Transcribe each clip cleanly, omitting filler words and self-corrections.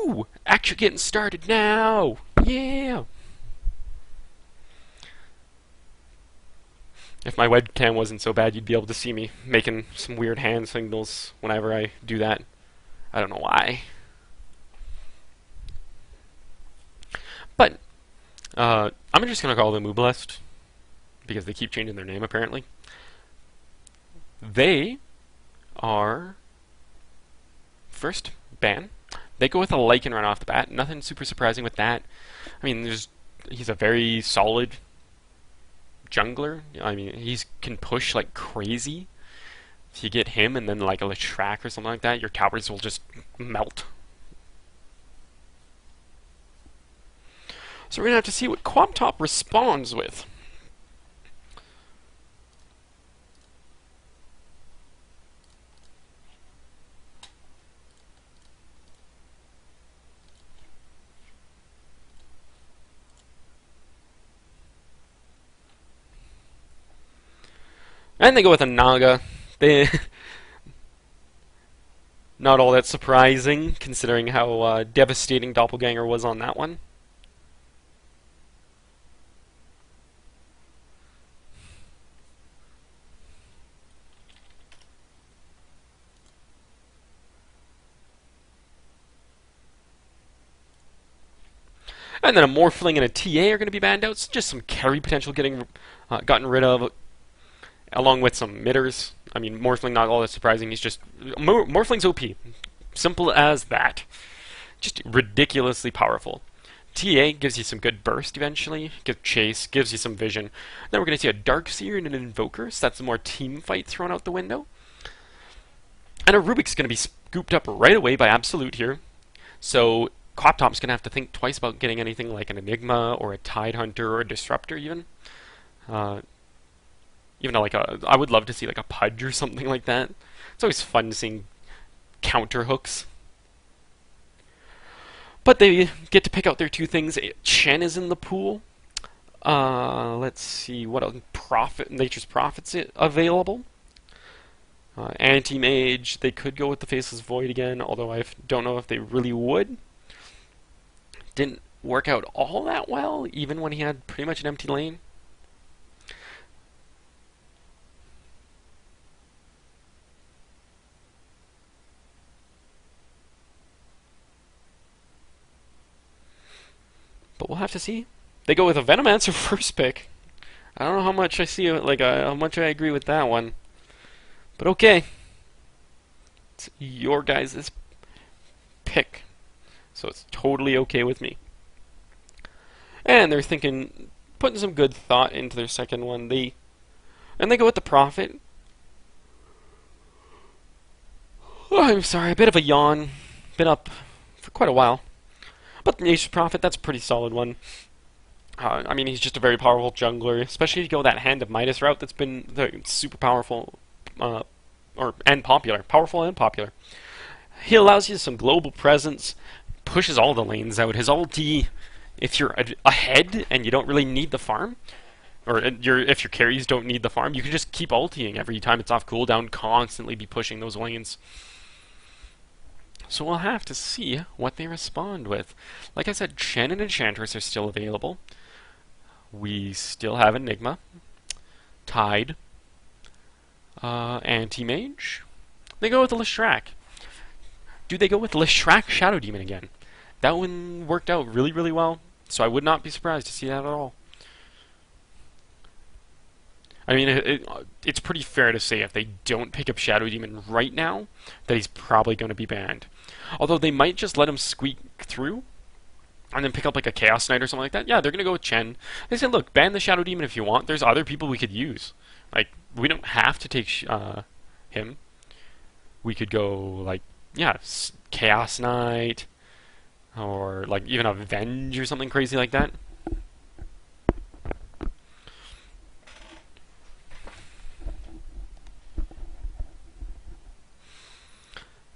Woo! Actually getting started now! Yeah! If my webcam wasn't so bad, you'd be able to see me making some weird hand signals whenever I do that. I don't know why. But, I'm just gonna call them Uebelest, because they keep changing their name apparently. They are first ban. They go with a Lycan right off the bat. Nothing super surprising with that. I mean, he's a very solid jungler. I mean, he can push like crazy. If you get him and then like a Leshrac or something like that, your towers will just melt. So we're gonna have to see what QuapTop responds with. And they go with a Naga. They not all that surprising, considering how devastating Doppelganger was on that one. And then a Morphling and a TA are going to be banned out. So just some carry potential getting gotten rid of, along with some midders. I mean, Morphling not all that surprising. He's just Morphling's OP. Simple as that. Just ridiculously powerful. TA gives you some good burst eventually. Gives chase, gives you some vision. Then we're going to see a Darkseer and an Invoker, so that's more team fight thrown out the window. And a Rubik's going to be scooped up right away by Absolute here. So QuapTop's going to have to think twice about getting anything like an Enigma or a Tidehunter or a Disruptor even. Even like I would love to see like a Pudge or something like that. It's always fun seeing counter hooks. But they get to pick out their two things. Chen is in the pool. Let's see what else. Nature's Prophet's available. Anti-Mage, they could go with the Faceless Void again, although I don't know if they really would. Didn't work out all that well, even when he had pretty much an empty lane. But we'll have to see. They go with a Venomancer first pick. I don't know how much I see, like how much I agree with that one. But okay. It's your guys' pick. So it's totally okay with me. And they're thinking, putting some good thought into their second one. They go with the Prophet. Oh, I'm sorry, a bit of a yawn. Been up for quite a while. But the Nature's Prophet, that's a pretty solid one. I mean, he's just a very powerful jungler, especially if you go that Hand of Midas route that's been super powerful and popular. Powerful and popular. He allows you some global presence, pushes all the lanes out. His ulti, if you're ahead and you don't really need the farm, or if your carries don't need the farm, you can just keep ultiing every time it's off cooldown, constantly be pushing those lanes. So we'll have to see what they respond with. Like I said, Chen and Enchantress are still available. We still have Enigma, Tide, Anti-Mage. They go with the Leshrac. Do they go with Leshrac Shadow Demon again? That one worked out really, really well, so I would not be surprised to see that at all. I mean, it's pretty fair to say if they don't pick up Shadow Demon right now, that he's probably going to be banned. Although they might just let him squeak through, and then pick up like a Chaos Knight or something like that. Yeah, they're going to go with Chen. They said, look, ban the Shadow Demon if you want. There's other people we could use. Like, we don't have to take him. We could go, like, yeah, Chaos Knight, or like even a Venge or something crazy like that.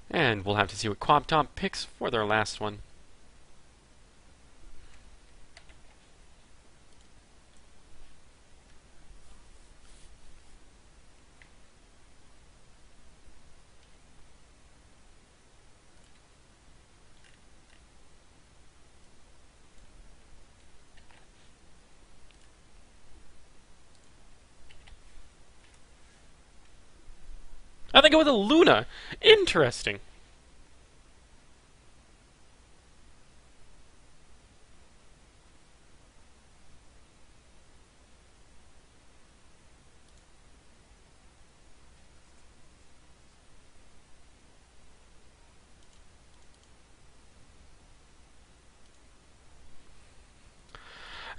And we'll have to see what QuapTop picks for their last one. they go with a Luna. Interesting.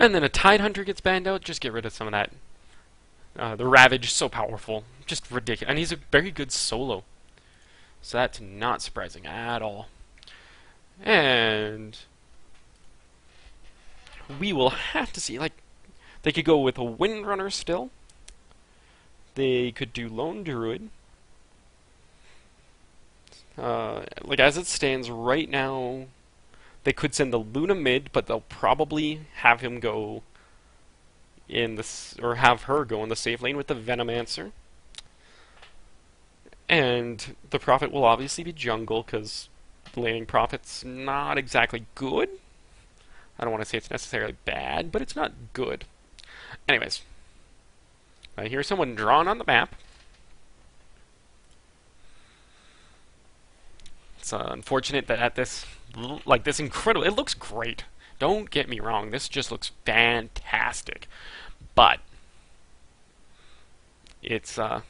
And then a Tide Hunter gets banned out. Just get rid of some of that. The Ravage, so powerful. Just ridiculous. And he's a very good solo. So that's not surprising at all. And we will have to see. Like, they could go with a Windrunner still. They could do Lone Druid. Like, as it stands right now, they could send the Luna mid, but they'll probably have him go in this, or have her go in the safe lane with the Venomancer. And the Prophet will obviously be jungle, because laning Prophet's not exactly good. I don't want to say it's necessarily bad, but it's not good. Anyways, I hear someone drawn on the map. It's unfortunate that at this, like, this incredible, it looks great. Don't get me wrong, this just looks fantastic. But it's not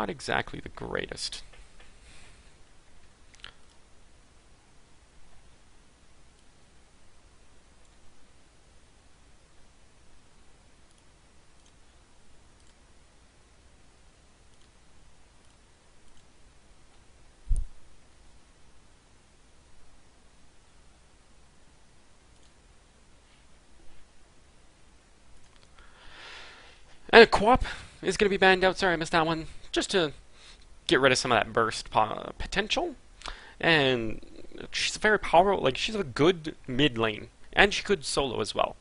exactly the greatest. And a Co-op is going to be banned out. Sorry, I missed that one. Just to get rid of some of that burst potential. And she's very powerful. Like, she's a good mid lane. And she could solo as well.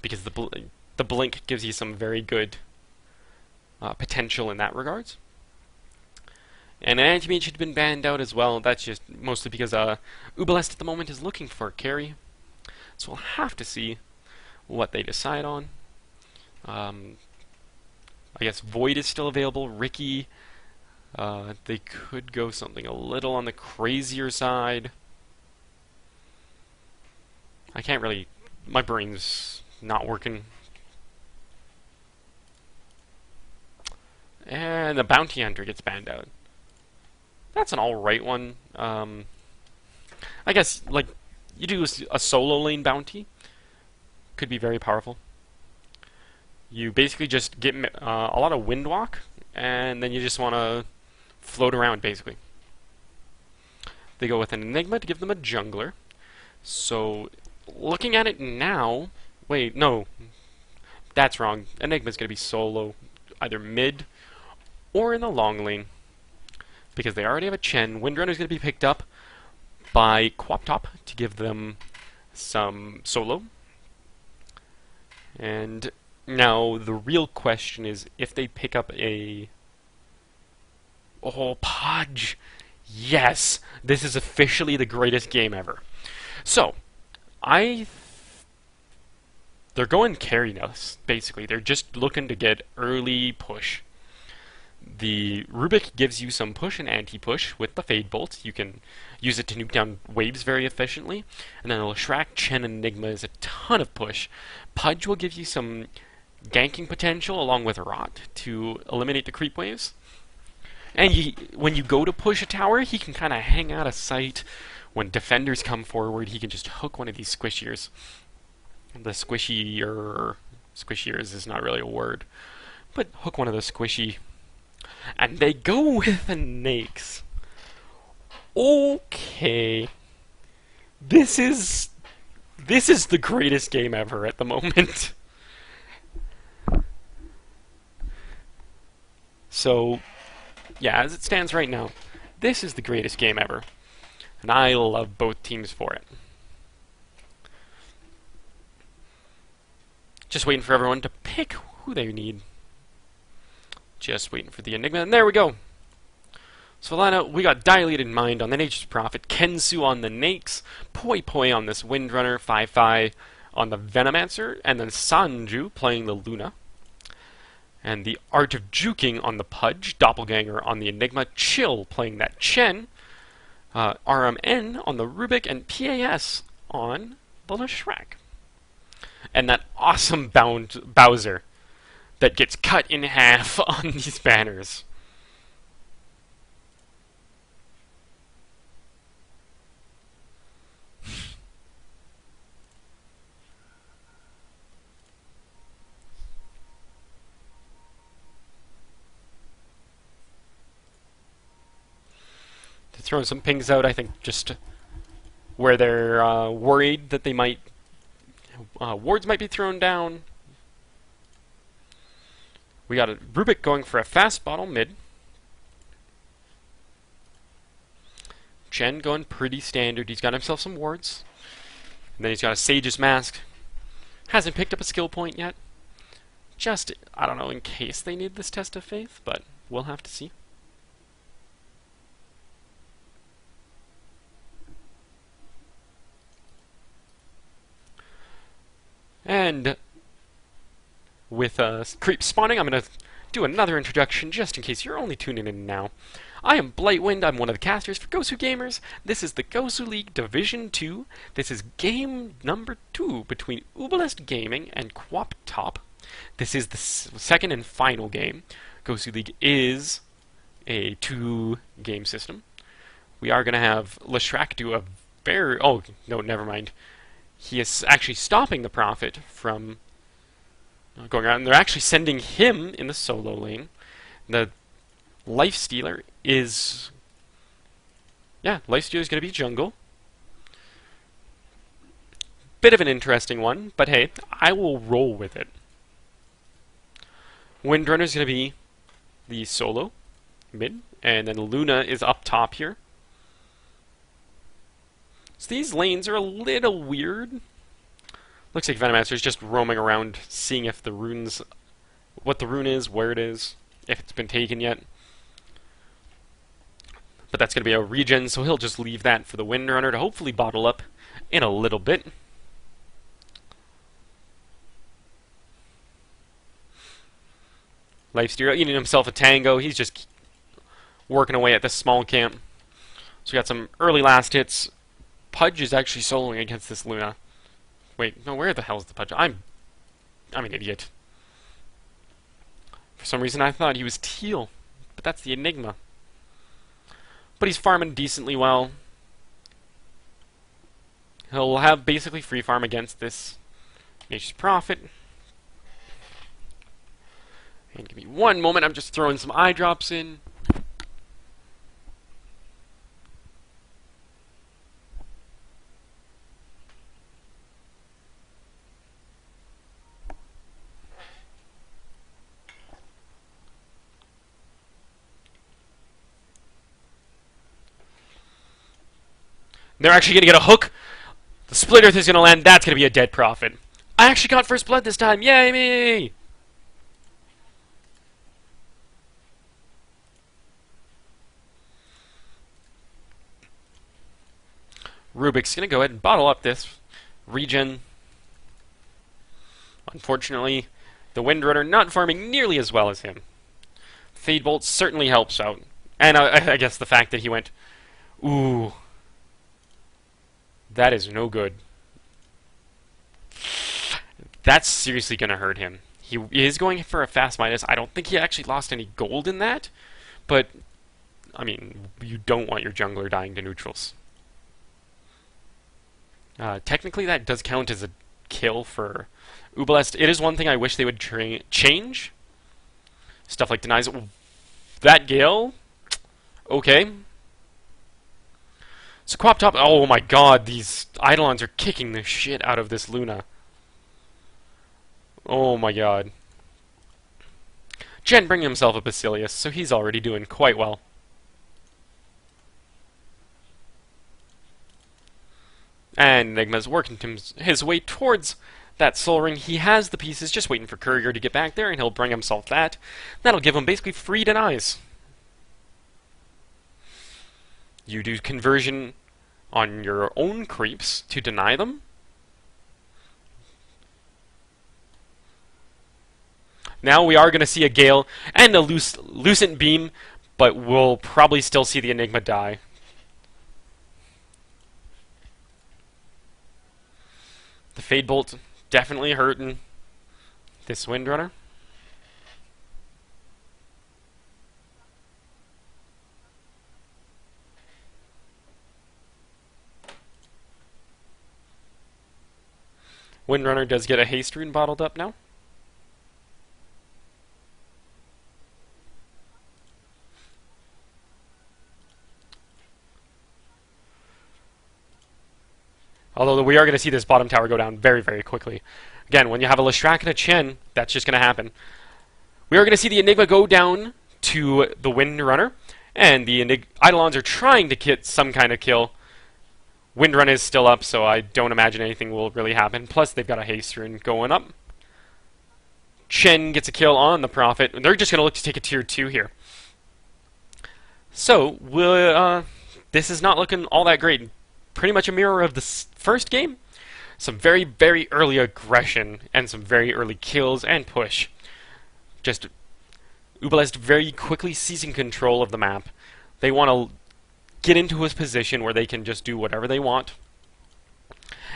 Because the blink gives you some very good potential in that regards. And an anti-mage had been banned out as well. That's just mostly because Uebelest at the moment is looking for a carry. So we'll have to see what they decide on. I guess Void is still available. Ricky, they could go something a little on the crazier side. I can't really, my brain's not working. And the Bounty Hunter gets banned out. That's an alright one. I guess, like, you do a solo lane bounty. Could be very powerful. You basically just get a lot of wind walk, and then you just want to float around, basically. They go with an Enigma to give them a jungler. So, looking at it now... Wait, no. That's wrong. Enigma's going to be solo, either mid or in the long lane. Because they already have a Chen. Windrunner's going to be picked up by Quap Top to give them some solo. And... now, the real question is if they pick up a... Oh, Podge! Yes! This is officially the greatest game ever. So, they're going carry now, basically. They're just looking to get early push. The Rubik gives you some push and anti-push with the Fade Bolt. You can use it to nuke down waves very efficiently. And then the Leshrac, Chen, and Enigma is a ton of push. Pudge will give you some ganking potential along with Rot to eliminate the creep waves. And when you go to push a tower, he can kind of hang out of sight. When defenders come forward, he can just hook one of these squishiers. The squishiers is not really a word, but hook one of the squishy. And they go with the Nakes. Okay. This is the greatest game ever at the moment. So, yeah, as it stands right now, this is the greatest game ever. And I love both teams for it. Just waiting for everyone to pick who they need. Just waiting for the Enigma, and there we go. So lineup, we got Dilated Mind on the Nature's Prophet, Kensu on the Nakes, Poi Poi on this Windrunner, Fi on the Venomancer, and then Sanju playing the Luna. And the Art of Juking on the Pudge, Doppelganger on the Enigma, Chill playing that Chen, RMN on the Rubik, and PAS on the Leshrac. And that awesome Bowser that gets cut in half on these banners. To throw some pings out, I think just where they're worried that they might wards might be thrown down. We got a Rubik going for a fast bottle mid. Chen going pretty standard. He's got himself some wards. And then he's got a Sage's Mask. Hasn't picked up a skill point yet. Just, I don't know, in case they need this test of faith, but we'll have to see. And with creep spawning, I'm going to do another introduction just in case you're only tuning in now. I am Blightwind. I'm one of the casters for Gosu Gamers. This is the Gosu League Division 2. This is game number 2 between Uebelest Gaming and Quap Top. This is the second and final game. Gosu League is a 2-game system. We are going to have Leshrac do a very... Oh, no, never mind. He is actually stopping the Prophet from going around. And they're actually sending him in the solo lane. The Lifestealer is... Yeah, Lifestealer is going to be jungle. Bit of an interesting one, but hey, I will roll with it. Windrunner is going to be the solo mid, and then Luna is up top here. So these lanes are a little weird. Looks like Venomancer is just roaming around, seeing if the runes, what the rune is, where it is, if it's been taken yet. But that's going to be a regen, so he'll just leave that for the Windrunner to hopefully bottle up in a little bit. Lifestealer eating himself a tango. He's just working away at this small camp. So we got some early last hits. Pudge is actually soloing against this Luna. Wait, no, where the hell is the Pudge? I'm an idiot. For some reason I thought he was teal, but that's the Enigma. But he's farming decently well. He'll have basically free farm against this Nature's Prophet. And give me one moment, I'm just throwing some eye drops in. They're actually going to get a hook. The Split Earth is going to land. That's going to be a dead Prophet. I actually got first blood this time. Yay me! Rubik's going to go ahead and bottle up this regen. Unfortunately, the Windrunner not farming nearly as well as him. Fade Bolt certainly helps out. And I guess the fact that he went, ooh, that is no good. That's seriously going to hurt him. He is going for a fast minus. I don't think he actually lost any gold in that. But, I mean, you don't want your jungler dying to neutrals. Technically, that does count as a kill for Uebelest. It is one thing I wish they would change. Stuff like denies. That Gale? Okay. So Quap Top, oh my god, these Eidolons are kicking the shit out of this Luna. Oh my god. Jen bringing himself a Basilius, so he's already doing quite well. And Enigma's working his way towards that Soul Ring. He has the pieces, just waiting for Courier to get back there, and he'll bring himself that. That'll give him basically free denies. You do conversion on your own creeps to deny them. Now we are going to see a Gale and a Lucent Beam, but we'll probably still see the Enigma die. The Fade Bolt definitely hurting this Windrunner. Windrunner does get a Haste Rune bottled up now. Although we are going to see this bottom tower go down very, very quickly. Again, when you have a Leshrac and a Chen, that's just going to happen. We are going to see the Enigma go down to the Windrunner, and the Eidolons are trying to get some kind of kill. Windrun is still up, so I don't imagine anything will really happen. Plus, they've got a Haste Rune going up. Chen gets a kill on the Prophet. They're just going to look to take a tier 2 here. So, this is not looking all that great. Pretty much a mirror of the first game. Some very, very early aggression and some very early kills and push. Just Uebelest very quickly seizing control of the map. They want to get into a position where they can just do whatever they want.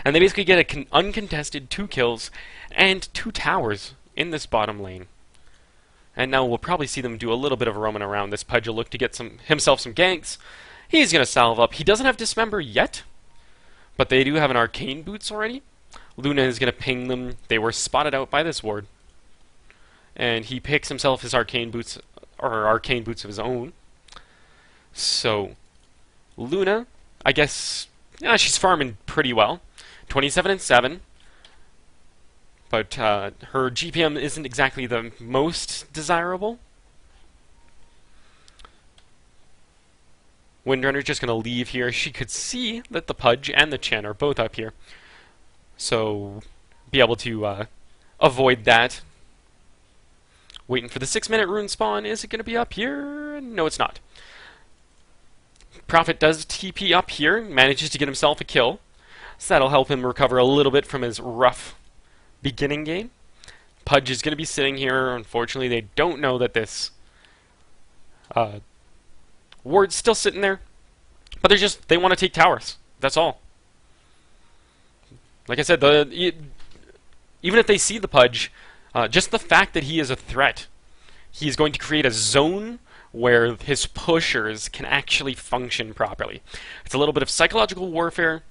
And they basically get an uncontested 2 kills and 2 towers in this bottom lane. And now we'll probably see them do a little bit of roaming around. This Pudge will look to get himself some ganks. He's going to salve up. He doesn't have Dismember yet, but they do have an Arcane Boots already. Luna is going to ping them. They were spotted out by this ward. And he picks himself his Arcane Boots, or Arcane Boots of his own. So, Luna, I guess, she's farming pretty well. 27 and 7. But her GPM isn't exactly the most desirable. Windrunner's just going to leave here. She could see that the Pudge and the Chen are both up here. So, be able to avoid that. Waiting for the 6-minute rune spawn. Is it going to be up here? No, it's not. Prophet does TP up here, manages to get himself a kill. So that'll help him recover a little bit from his rough beginning game. Pudge is going to be sitting here. Unfortunately, they don't know that this ward's still sitting there. But they want to take towers. That's all. Like I said, even if they see the Pudge, just the fact that he is a threat, he's going to create a zone where his pushers can actually function properly. It's a little bit of psychological warfare.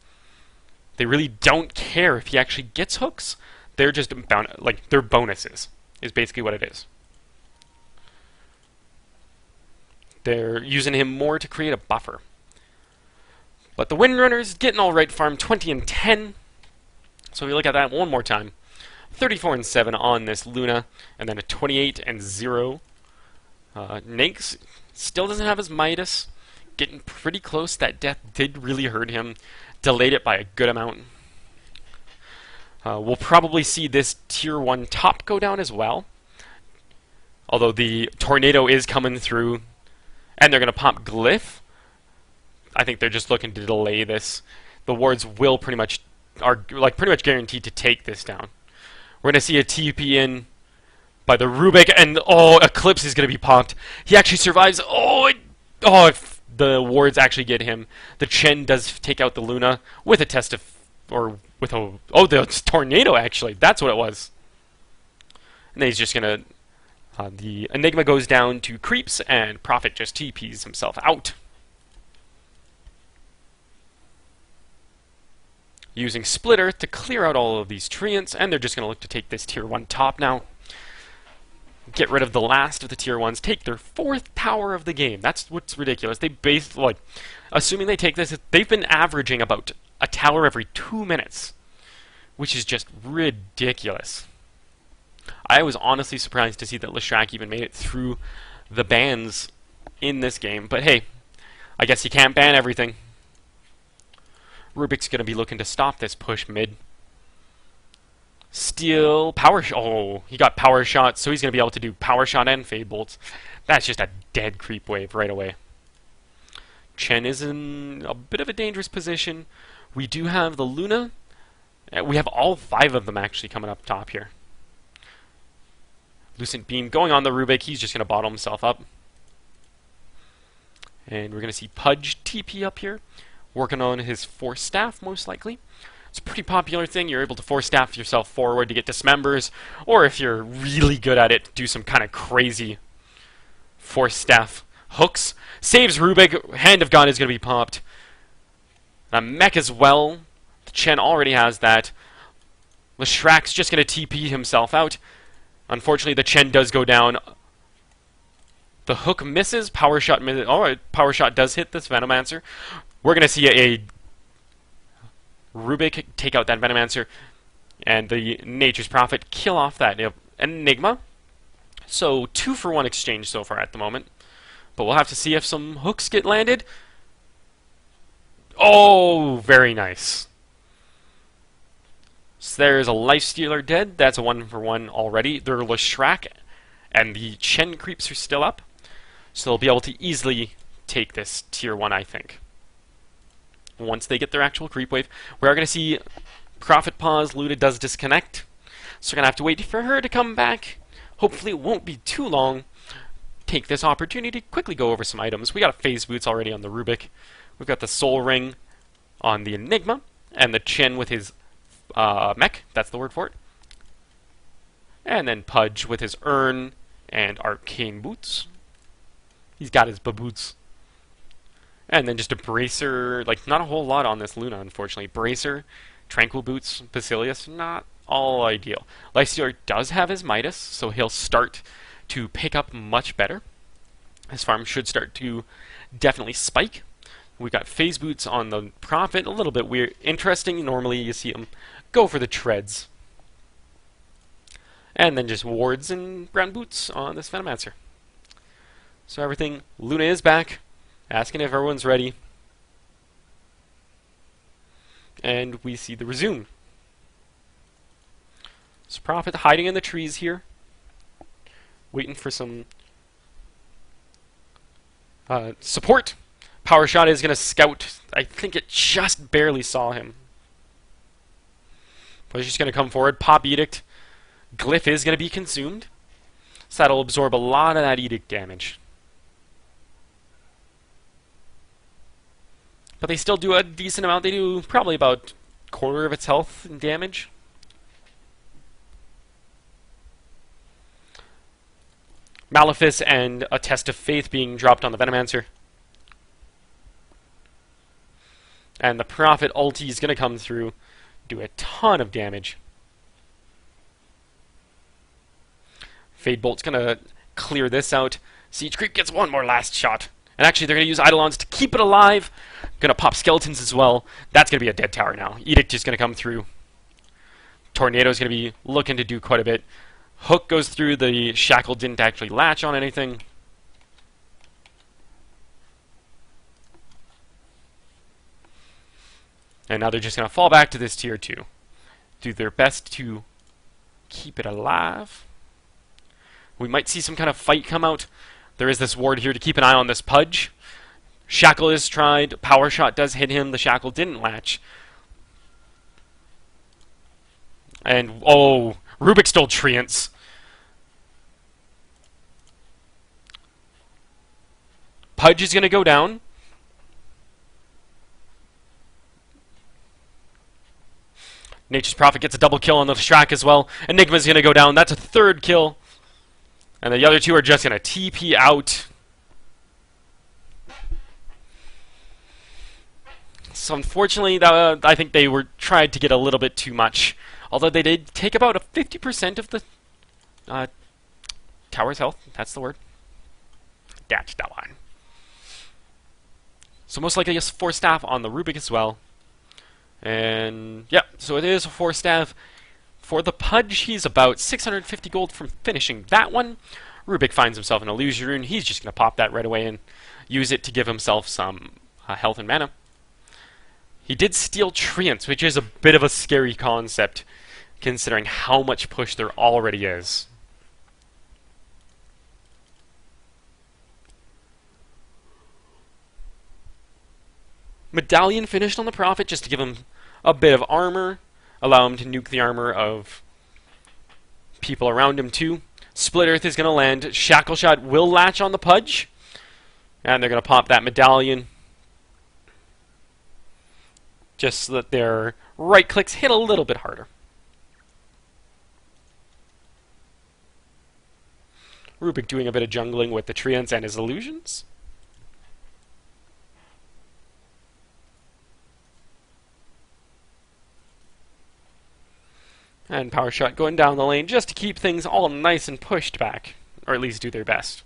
They really don't care if he actually gets hooks. They're just they're bonuses, is basically what it is. They're using him more to create a buffer. But the Windrunner's getting all right farm, 20 and 10. So we look at that one more time. 34 and 7 on this Luna, and then a 28 and 0. Nakes still doesn't have his Midas. Getting pretty close. That death did really hurt him. Delayed it by a good amount. We'll probably see this tier 1 top go down as well. Although the tornado is coming through, and they're going to pop Glyph. I think they're just looking to delay this. The wards will pretty much guaranteed to take this down. We're going to see a TP in by the Rubik, and Eclipse is going to be popped. He actually survives. If the wards actually get him. The Chen does take out the Luna with a test of, the tornado actually. That's what it was. And then he's just going to, the Enigma goes down to creeps, and Prophet just TPs himself out. Using Splitter to clear out all of these treants, and they're just going to look to take this tier 1 top now. Get rid of the last of the tier 1s, take their 4th tower of the game. That's what's ridiculous. They assuming they take this, they've been averaging about a tower every 2 minutes, which is just ridiculous. I was honestly surprised to see that Leshrac even made it through the bans in this game, but hey, I guess you can't ban everything. Rubik's going to be looking to stop this push mid. Steal, power shot. He got power shot, so he's going to be able to do power shot and fade bolts. That's just a dead creep wave right away. Chen is in a bit of a dangerous position. We do have the Luna. We have all 5 of them actually coming up top here. Lucent Beam going on the Rubik. He's just going to bottle himself up. And we're going to see Pudge TP up here, working on his Force Staff, most likely. It's a pretty popular thing. You're able to Force Staff yourself forward to get dismembers, or if you're really good at it, do some kind of crazy Force Staff hooks. Saves Rubik. Hand of God is going to be popped. A mech as well. Chen already has that. Leshrak's just going to TP himself out. Unfortunately, the Chen does go down. The hook misses. Power Shot misses. Alright, Power Shot does hit this Venomancer. We're going to see a Rubik take out that Venomancer, and the Nature's Prophet kill off that Enigma. So 2-for-1 exchange so far at the moment. But we'll have to see if some hooks get landed. Oh, very nice. So there's a Lifestealer dead. That's a 1-for-1 already. They're Leshrak, and the Chen creeps are still up. So they'll be able to easily take this tier 1, I think. Once they get their actual creep wave. We are going to see Prophet pause. Luda does disconnect. So we're going to have to wait for her to come back. Hopefully it won't be too long. Take this opportunity to quickly go over some items. We got a Phase Boots already on the Rubik. We've got the Soul Ring on the Enigma. And the Chen with his mech. That's the word for it. And then Pudge with his Urn and Arcane Boots. He's got his baboots. And then just a Bracer, like not a whole lot on this Luna, unfortunately. Bracer, Tranquil Boots, Basilius, not all ideal. Lifestealer does have his Midas, so he'll start to pick up much better. His farm should start to definitely spike. We got Phase Boots on the Prophet, a little bit weird, interesting. Normally you see him go for the treads. And then just wards and brown boots on this Venomancer. So everything, Luna is back, asking if everyone's ready. And we see the resume. So Prophet hiding in the trees here, waiting for some support. Power Shot is going to scout. I think it just barely saw him. But he's just going to come forward, pop Edict. Glyph is going to be consumed. So that'll absorb a lot of that Edict damage. But they still do a decent amount. They do probably about a quarter of its health in damage. Malefice and a Test of Faith being dropped on the Venomancer. And the Prophet ulti is going to come through, do a ton of damage. Fade Bolt's going to clear this out. Siege Creep gets one more last shot. And actually, they're going to use Eidolons to keep it alive. Going to pop Skeletons as well. That's going to be a dead tower now. Edict is going to come through. Tornado's going to be looking to do quite a bit. Hook goes through. The Shackle didn't actually latch on anything. And now they're just going to fall back to this tier 2. Do their best to keep it alive. We might see some kind of fight come out. There is this ward here to keep an eye on this Pudge. Shackle is tried. Power Shot does hit him. The Shackle didn't latch. And, oh, Rubik stole Treants. Pudge is going to go down. Nature's Prophet gets a double kill on the Shrek as well. Enigma's going to go down. That's a third kill. And the other two are just going to TP out. So unfortunately, I think they were tried to get a little bit too much. Although they did take about a 50% of the tower's health. That's the word. That's the one. So most likely a 4-staff on the Rubik as well. And yeah, so it is a 4-staff. For the Pudge, he's about 650 gold from finishing that one. Rubik finds himself an Illusion Rune. He's just going to pop that right away and use it to give himself some health and mana. He did steal Treants, which is a bit of a scary concept, considering how much push there already is. Medallion finished on the Prophet just to give him a bit of armor, allow him to nuke the armor of people around him too. Split Earth is going to land. Shackle Shot will latch on the Pudge. And they're going to pop that medallion. Just so that their right clicks hit a little bit harder. Rubik doing a bit of jungling with the Treants and his illusions. And Power Shot going down the lane just to keep things all nice and pushed back. Or at least do their best.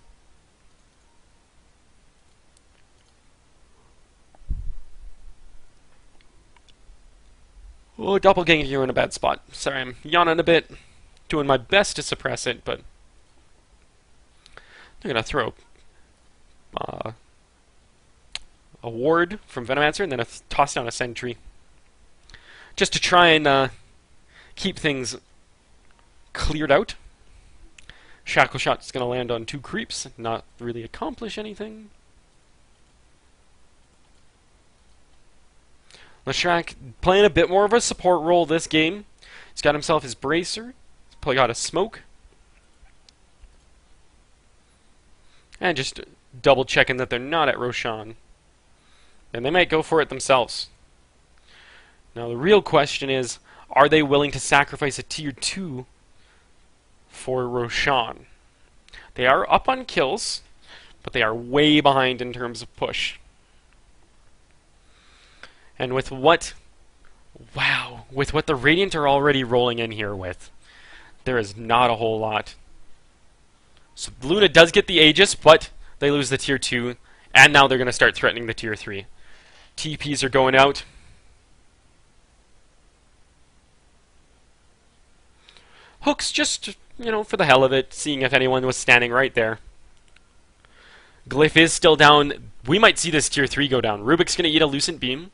Oh, Doppelganger, you're in a bad spot. Sorry, I'm yawning a bit. Doing my best to suppress it, but... they're going to throw a ward from Venomancer and then toss down a sentry. Just to try and keep things cleared out. Shackle Shot's going to land on 2 creeps, not really accomplish anything. Leshrac playing a bit more of a support role this game. He's got himself his Bracer. He's probably got a Smoke. And just double checking that they're not at Roshan. And they might go for it themselves. Now the real question is, are they willing to sacrifice a tier 2 for Roshan? They are up on kills, but they are way behind in terms of push. And with what the Radiant are already rolling in here with, there is not a whole lot. So Luna does get the Aegis, but they lose the tier 2, and now they're going to start threatening the tier 3. TPs are going out. Hook's just, for the hell of it, seeing if anyone was standing right there. Glyph is still down. We might see this tier 3 go down. Rubik's going to eat a Lucent Beam,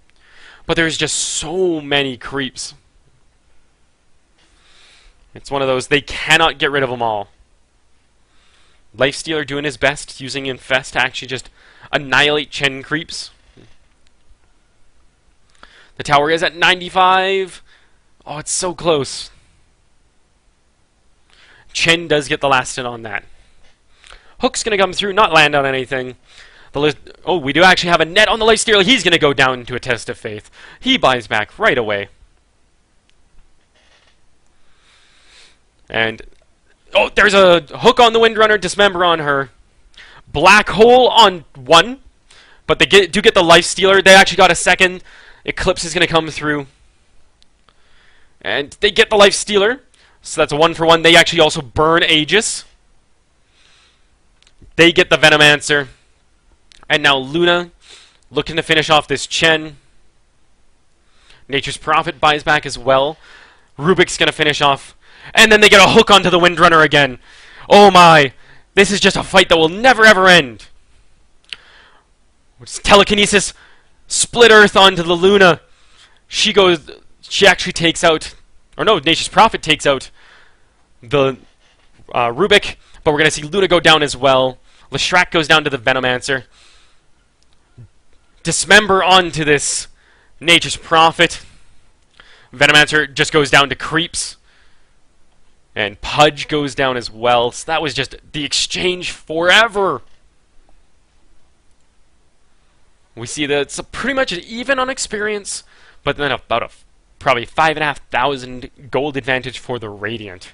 but there's just so many creeps. It's one of those, they cannot get rid of them all. Lifestealer doing his best, using Infest to actually just annihilate Chen creeps. The tower is at 95. Oh, it's so close. Chen does get the last hit on that. Hook's going to come through, not land on anything. Oh, we do actually have a net on the Lifestealer. He's going to go down to a Test of Faith. He buys back right away. And... oh, there's a hook on the Windrunner, dismember on her. Black hole on 1, but they do get the Lifestealer. They actually got a second. Eclipse is going to come through. And they get the Lifestealer. So that's a 1-for-1. They actually also burn Aegis. They get the Venomancer. And now Luna looking to finish off this Chen. Nature's Prophet buys back as well. Rubik's going to finish off. And then they get a hook onto the Windrunner again. Oh my. This is just a fight that will never ever end. It's telekinesis. Split Earth onto the Luna. She actually takes out... or no, Nature's Prophet takes out the Rubik. But we're going to see Luna go down as well. Leshrac goes down to the Venomancer. Dismember onto this Nature's Prophet. Venomancer just goes down to creeps. And Pudge goes down as well. So that was just the exchange forever. We see that it's pretty much even on experience, but then about a probably 5,500 gold advantage for the Radiant.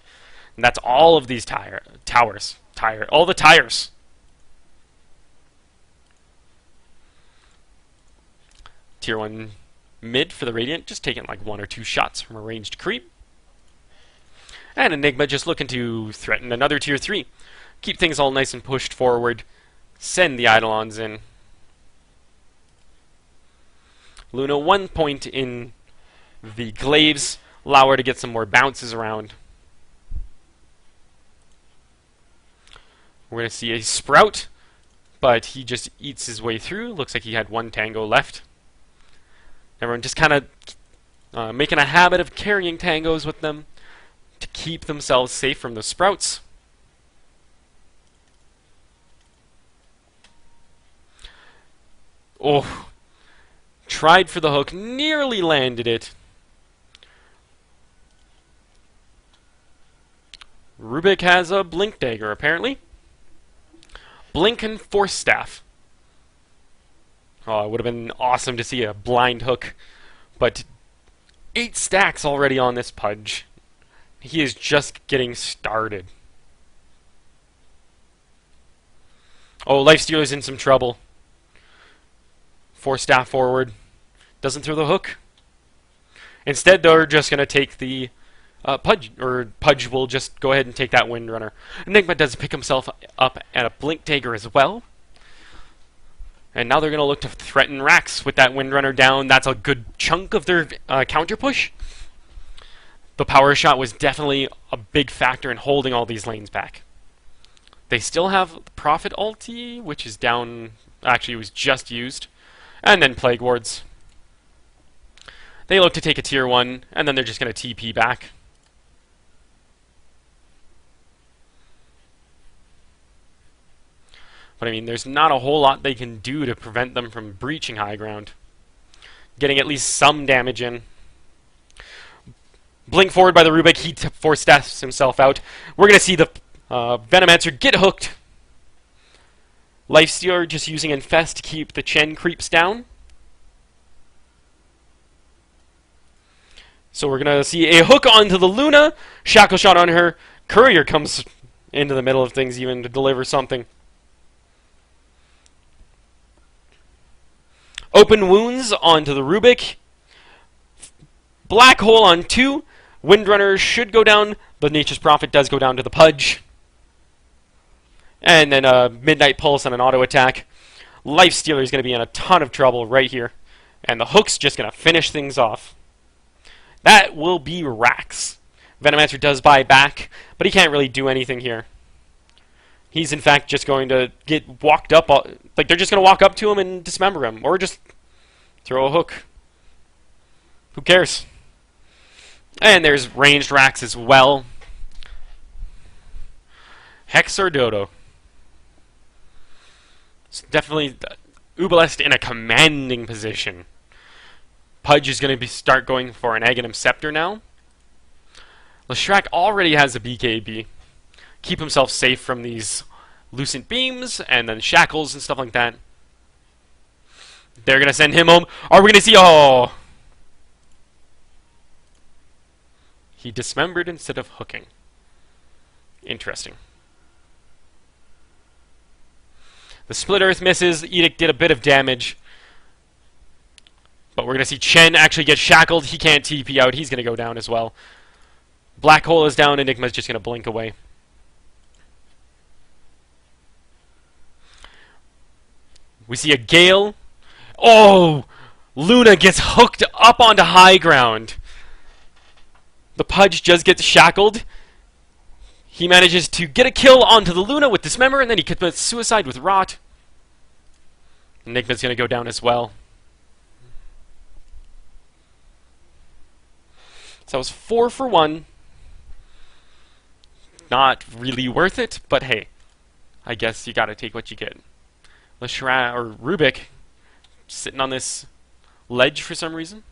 And that's all of these towers. All the tires. Tier 1 mid for the Radiant, just taking like 1 or 2 shots from a ranged creep. And Enigma just looking to threaten another tier 3. Keep things all nice and pushed forward. Send the Eidolons in. Luna 1 point in the glaives. Allow her to get some more bounces around. We're going to see a Sprout, but he just eats his way through. Looks like he had 1 Tango left. Everyone just kind of making a habit of carrying Tangos with them to keep themselves safe from the Sprouts. Oh, tried for the hook, nearly landed it. Rubik has a Blink Dagger, apparently. Blink and Force Staff. Oh, it would have been awesome to see a Blind Hook. But 8 stacks already on this Pudge. He is just getting started. Oh, Lifestealer's in some trouble. Force Staff forward. Doesn't throw the hook. Instead, they're just going to take the Pudge, or Pudge will just go ahead and take that Windrunner. Enigma does pick himself up at a Blink Dagger as well. And now they're going to look to threaten Rax with that Windrunner down. That's a good chunk of their counter push. The power shot was definitely a big factor in holding all these lanes back. They still have Prophet ulti, which is down. Actually, it was just used. And then Plague Wards. They look to take a tier 1, and then they're just going to TP back. But I mean, there's not a whole lot they can do to prevent them from breaching high ground. Getting at least some damage in. Blink forward by the Rubik, he force staffs himself out. We're going to see the Venomancer get hooked. Lifestealer just using Infest to keep the Chen creeps down. So we're going to see a hook onto the Luna. Shackle shot on her. Courier comes into the middle of things even to deliver something. Open wounds onto the Rubik. Black hole on 2. Windrunner should go down. The Nature's Prophet does go down to the Pudge. And then a Midnight Pulse on an auto attack. Lifestealer is going to be in a ton of trouble right here. And the hook's just going to finish things off. That will be Rax. Venomancer does buy back, but he can't really do anything here. He's in fact just going to get walked up. Like they're just going to walk up to him and dismember him. Or just throw a hook. Who cares? And there's ranged Rax as well. Hex or Dodo. It's definitely Uebelest in a commanding position. Pudge is going to start going for an Aghanim Scepter now. Leshrac already has a BKB. Keep himself safe from these Lucent Beams and then Shackles and stuff like that. They're going to send him home. Are we going to see... Oh! He dismembered instead of hooking. Interesting. The Split Earth misses. Edict did a bit of damage. But we're going to see Chen actually get shackled. He can't TP out. He's going to go down as well. Black Hole is down. Enigma's just going to blink away. We see a Gale. Oh! Luna gets hooked up onto high ground. The Pudge just gets shackled. He manages to get a kill onto the Luna with Dismember, and then he commits suicide with Rot. Enigma's going to go down as well. So that was 4 for 1. Not really worth it, but hey, I guess you gotta take what you get. Leshrac or Rubik sitting on this ledge for some reason.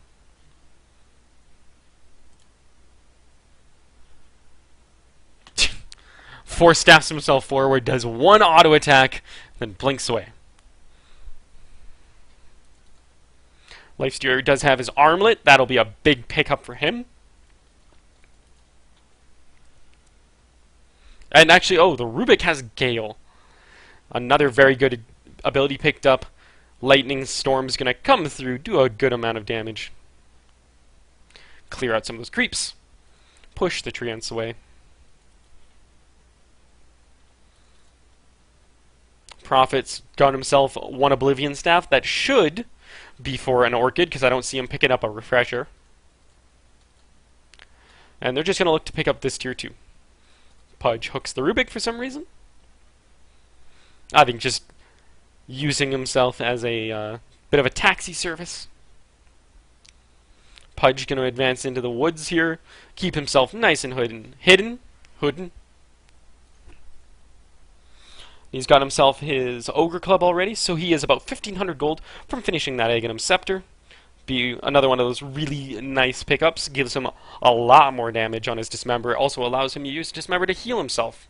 Force staffs himself forward, does one auto attack, then blinks away. Lifestealer does have his armlet. That'll be a big pickup for him. And actually, oh, the Rubik has Gale. Another very good ability picked up. Lightning Storm's going to come through, do a good amount of damage. Clear out some of those creeps. Push the Treants away. Prophet's got himself one Oblivion Staff. That should be for an Orchid, because I don't see him picking up a Refresher. And they're just going to look to pick up this tier 2. Pudge hooks the Rubik for some reason. I think just using himself as a bit of a taxi service. Pudge going to advance into the woods here. Keep himself nice and hidden. He's got himself his Ogre Club already, so he is about 1,500 gold from finishing that Aghanim Scepter. be another one of those really nice pickups. Gives him a lot more damage on his Dismember. It also allows him to use Dismember to heal himself.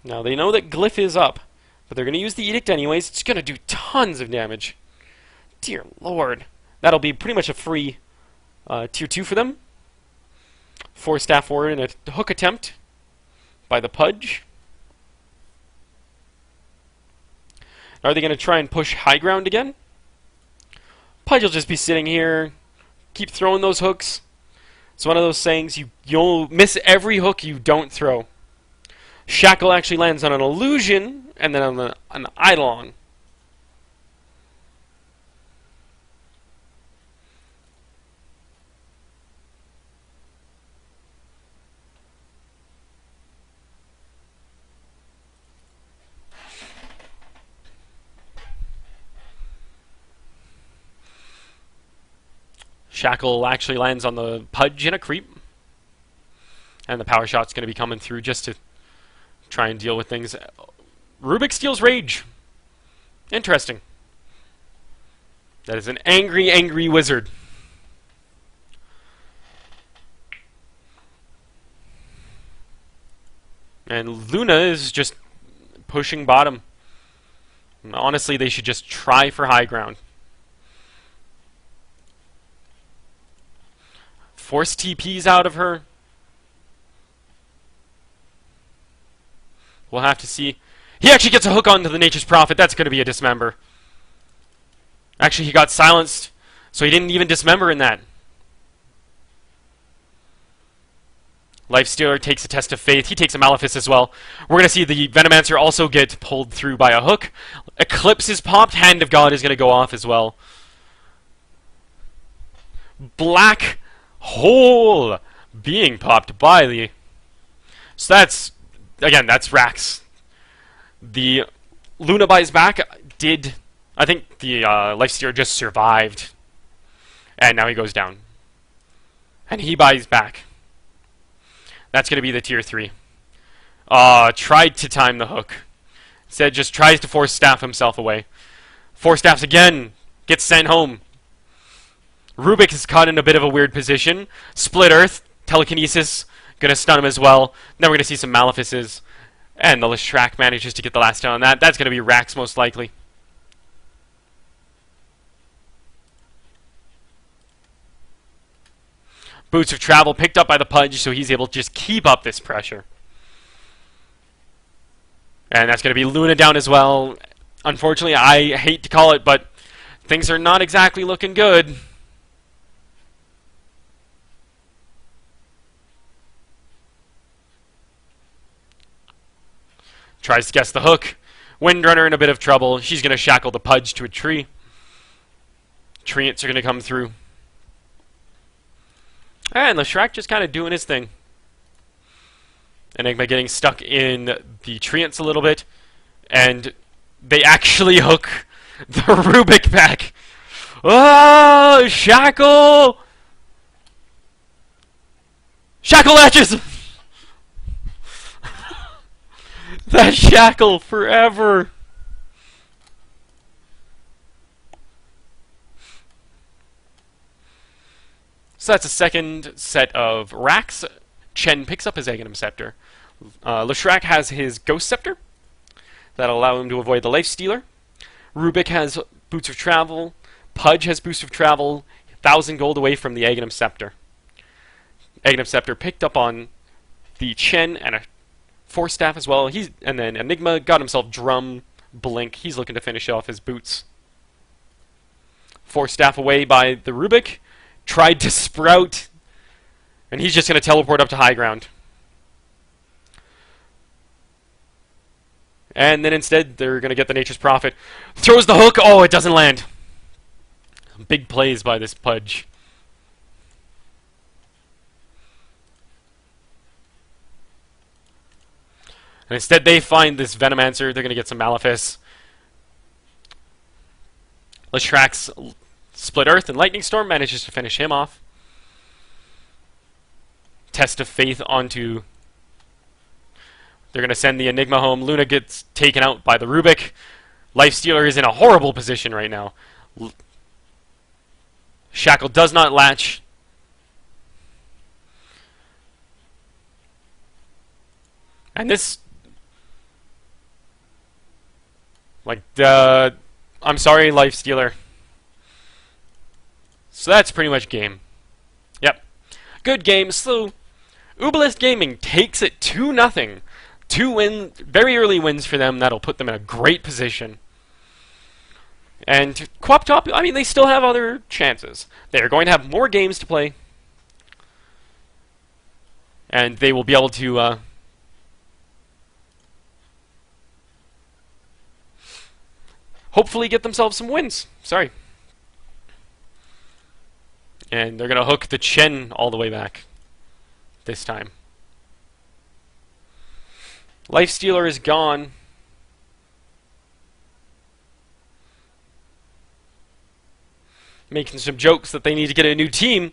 Now they know that Glyph is up, but they're going to use the Edict anyways. It's going to do tons of damage. Dear Lord. That'll be pretty much a free tier 2 for them. 4 staff forward in a hook attempt by the Pudge. Are they going to try and push high ground again? Pudge will just be sitting here, keep throwing those hooks. It's one of those sayings, you'll miss every hook you don't throw. Shackle actually lands on an illusion, and then on an Eidolon. Shackle actually lands on the Pudge in a creep. And the power shot's going to be coming through just to try and deal with things. Rubik steals Rage. Interesting. That is an angry, angry wizard. And Luna is just pushing bottom. Honestly, they should just try for high ground. Force TPs out of her. We'll have to see. He actually gets a hook onto the Nature's Prophet. That's going to be a Dismember. Actually, he got silenced, so he didn't even Dismember in that. Lifestealer takes a Test of Faith. He takes a Malefice as well. We're going to see the Venomancer also get pulled through by a hook. Eclipse is popped. Hand of God is going to go off as well. Black Hole being popped by the... So that's... Again, that's Rax. The Luna buys back did... I think the Lifestealer just survived. And now he goes down. And he buys back. That's going to be the tier 3. Tried to time the hook. Instead just tries to force staff himself away. Force staffs again. Gets sent home. Rubik is caught in a bit of a weird position. Split Earth. Telekinesis. Going to stun him as well. Then we're going to see some Malefices. And the Leshrac manages to get the last down on that. That's going to be Rax most likely. Boots of Travel picked up by the Pudge, so he's able to just keep up this pressure. And that's going to be Luna down as well. Unfortunately, I hate to call it, but things are not exactly looking good. Tries to guess the hook. Windrunner in a bit of trouble. She's going to shackle the Pudge to a tree. Treants are going to come through. And Leshrac just kind of doing his thing. Enigma getting stuck in the Treants a little bit. And they actually hook the Rubik back. Oh, Shackle! Shackle latches! That Shackle forever! So that's a second set of racks. Chen picks up his Aghanim Scepter. Leshrac has his Ghost Scepter. That'll allow him to avoid the Lifestealer. Rubik has Boots of Travel. Pudge has Boost of Travel. 1,000 gold away from the Aghanim Scepter. Aghanim Scepter picked up on the Chen and a Force Staff as well. And then Enigma got himself Drum, Blink. He's looking to finish off his boots. Force Staff away by the Rubik. Tried to sprout, and he's just going to teleport up to high ground. And then instead, they're going to get the Nature's Prophet. Throws the hook. Oh, it doesn't land. Big plays by this Pudge. And instead, they find this Venomancer. They're going to get some Malefice. Leshrac's Split Earth and Lightning Storm manages to finish him off. Test of Faith onto... They're going to send the Enigma home. Luna gets taken out by the Rubik. Lifestealer is in a horrible position right now. Shackle does not latch. And this... Like, I'm sorry, Lifestealer. So that's pretty much game. Yep. Good game. So, Uebelest Gaming takes it 2-0. 2 very early wins for them. That'll put them in a great position. And Co-op Top, I mean, they still have other chances. They're going to have more games to play. And they will be able to... hopefully get themselves some wins. Sorry. And they're going to hook the Chen all the way back this time. Lifestealer is gone. Making some jokes that they need to get a new team.